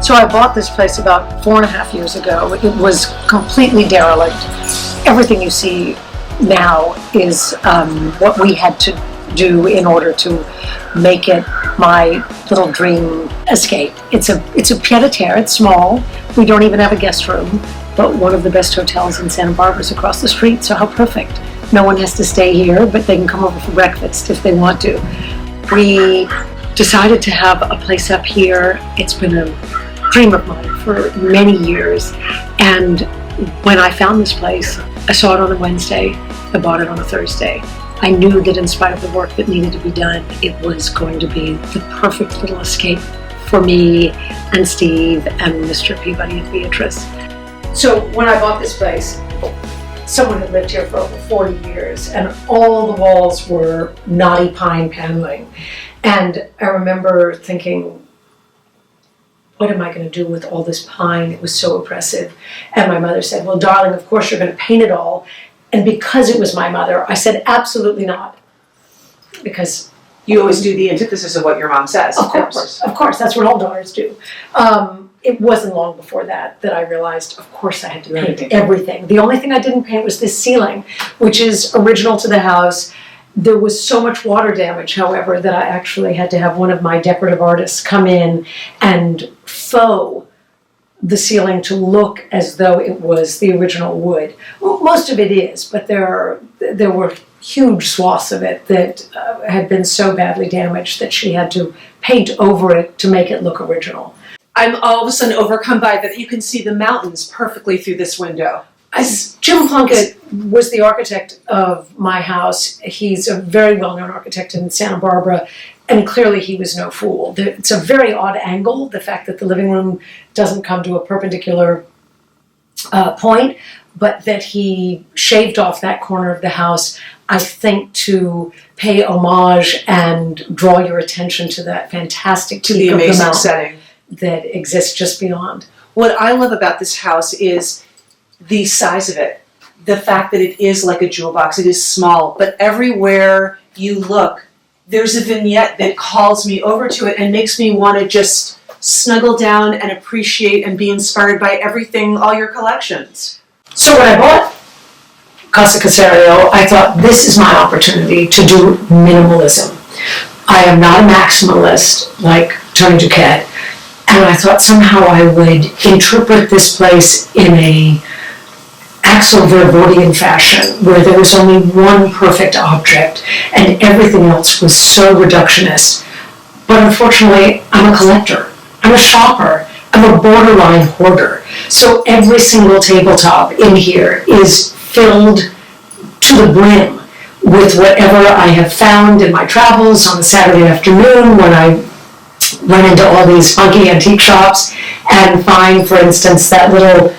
So I bought this place about 4.5 years ago. It was completely derelict. Everything you see now is what we had to do in order to make it my little dream escape. It's a pied-a-terre. It's small. We don't even have a guest room, but one of the best hotels in Santa Barbara is across the street, so how perfect. No one has to stay here, but they can come over for breakfast if they want to. We decided to have a place up here. It's been a dream of mine for many years, and when I found this place, I saw it on a Wednesday, I bought it on a Thursday. I knew that in spite of the work that needed to be done, it was going to be the perfect little escape for me and Steve and Mr. Peabody and Beatrice. So when I bought this place, someone had lived here for over 40 years, and all the walls were knotty pine paneling. And I remember thinking, what am I going to do with all this pine? It was so oppressive. And my mother said, well, darling, of course you're going to paint it all. And because it was my mother, I said, absolutely not. Because you always do the antithesis of what your mom says. Of course, that's what all daughters do. It wasn't long before that I realized, of course, I had to paint everything. The only thing I didn't paint was this ceiling, which is original to the house. There was so much water damage, however, that I actually had to have one of my decorative artists come in and faux the ceiling to look as though it was the original wood. Well, most of it is, but there were huge swaths of it that had been so badly damaged that she had to paint over it to make it look original. I'm all of a sudden overcome by that you can see the mountains perfectly through this window. Jim Plunkett was the architect of my house. He's a very well-known architect in Santa Barbara, and clearly he was no fool. It's a very odd angle, the fact that the living room doesn't come to a perpendicular point, but that he shaved off that corner of the house, I think, to pay homage and draw your attention to that fantastic to the amazing setting that exists just beyond. What I love about this house is the size of it. The fact that it is like a jewel box. It is small, but everywhere you look, there's a vignette that calls me over to it and makes me want to just snuggle down and appreciate and be inspired by everything, all your collections. So when I bought Casa Caserio, I thought, this is my opportunity to do minimalism. I am not a maximalist like Tony Duquette, and I thought somehow I would interpret this place in a Axel Vervoordian fashion, where there was only one perfect object and everything else was so reductionist. But unfortunately, I'm a collector, I'm a shopper, I'm a borderline hoarder. So every single tabletop in here is filled to the brim with whatever I have found in my travels on a Saturday afternoon when I run into all these funky antique shops and find, for instance, that little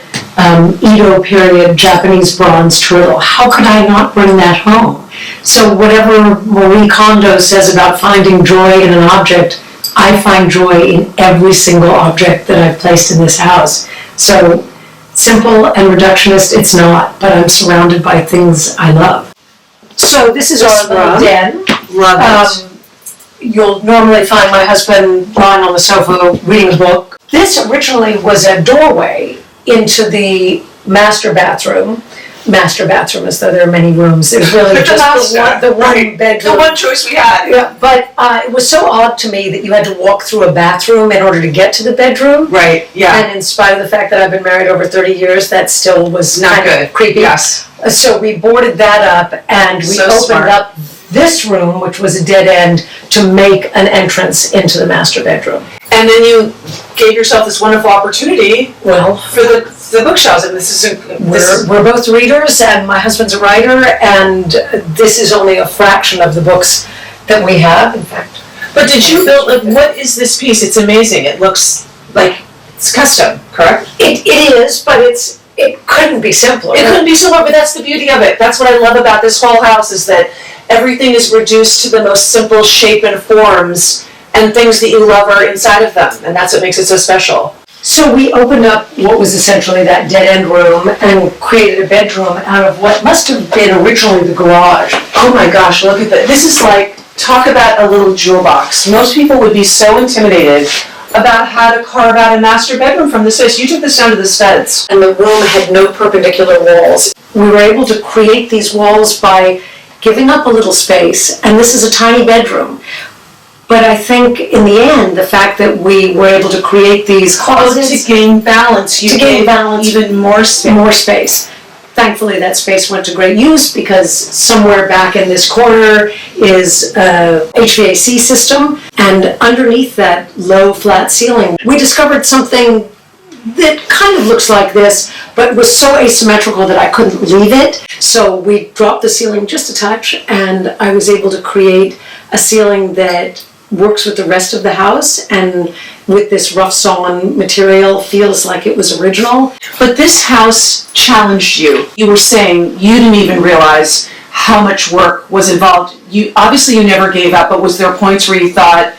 Edo period Japanese bronze turtle. How could I not bring that home? So whatever Marie Kondo says about finding joy in an object, I find joy in every single object that I've placed in this house. So simple and reductionist it's not, but I'm surrounded by things I love. So this is our little den. Love it. You'll normally find my husband lying on the sofa reading a book. This originally was a doorway into the master bathroom. Master bathroom, as though there are many rooms. It was really just the one bedroom. The one choice we had. Yeah, but it was so odd to me that you had to walk through a bathroom in order to get to the bedroom. Right, yeah. And in spite of the fact that I've been married over 30 years, that still was not kind good. Of creepy. Yes. So we boarded that up and we opened up this room, which was a dead end, to make an entrance into the master bedroom. And then you gave yourself this wonderful opportunity for the bookshelves. And this is we're both readers, and my husband's a writer, and this is only a fraction of the books that we have, in fact. But did you build, what is this piece? It's amazing. It looks like it's custom, correct? It is, but it couldn't be simpler. It couldn't be simpler, but that's the beauty of it. That's what I love about this whole house, is that everything is reduced to the most simple shape and forms, and things that you love are inside of them, and that's what makes it so special. So we opened up what was essentially that dead-end room and created a bedroom out of what must have been originally the garage. Oh my gosh, look at that. This is like, talk about a little jewel box. Most people would be so intimidated about how to carve out a master bedroom from the space. You took this down to the studs. And the room had no perpendicular walls. We were able to create these walls by giving up a little space, and this is a tiny bedroom. But I think in the end, the fact that we were able to create these closets to gain balance, you gave even more space. Thankfully, that space went to great use because somewhere back in this corner is a HVAC system, and underneath that low flat ceiling, we discovered something that kind of looks like this, but was so asymmetrical that I couldn't leave it. So we dropped the ceiling just a touch, and I was able to create a ceiling that works with the rest of the house, and with this rough sawn material feels like it was original. But this house challenged you. You were saying you didn't even realize how much work was involved. You never gave up, but was there points where you thought,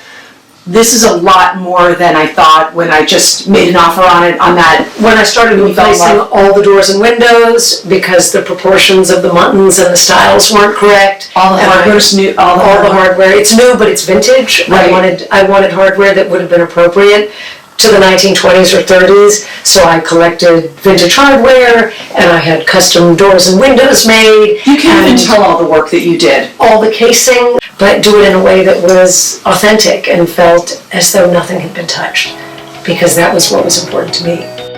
this is a lot more than I thought when I just made an offer on it, on that? When I started replacing all the doors and windows because the proportions of the muttons and the stiles weren't correct. All the hardware's new. All the hardware. It's new, but it's vintage. Right. I wanted hardware that would have been appropriate to the 1920s or 30s, so I collected vintage hardware, and I had custom doors and windows made. You can't even tell all the work that you did. All the casing, but do it in a way that was authentic and felt as though nothing had been touched, because that was what was important to me.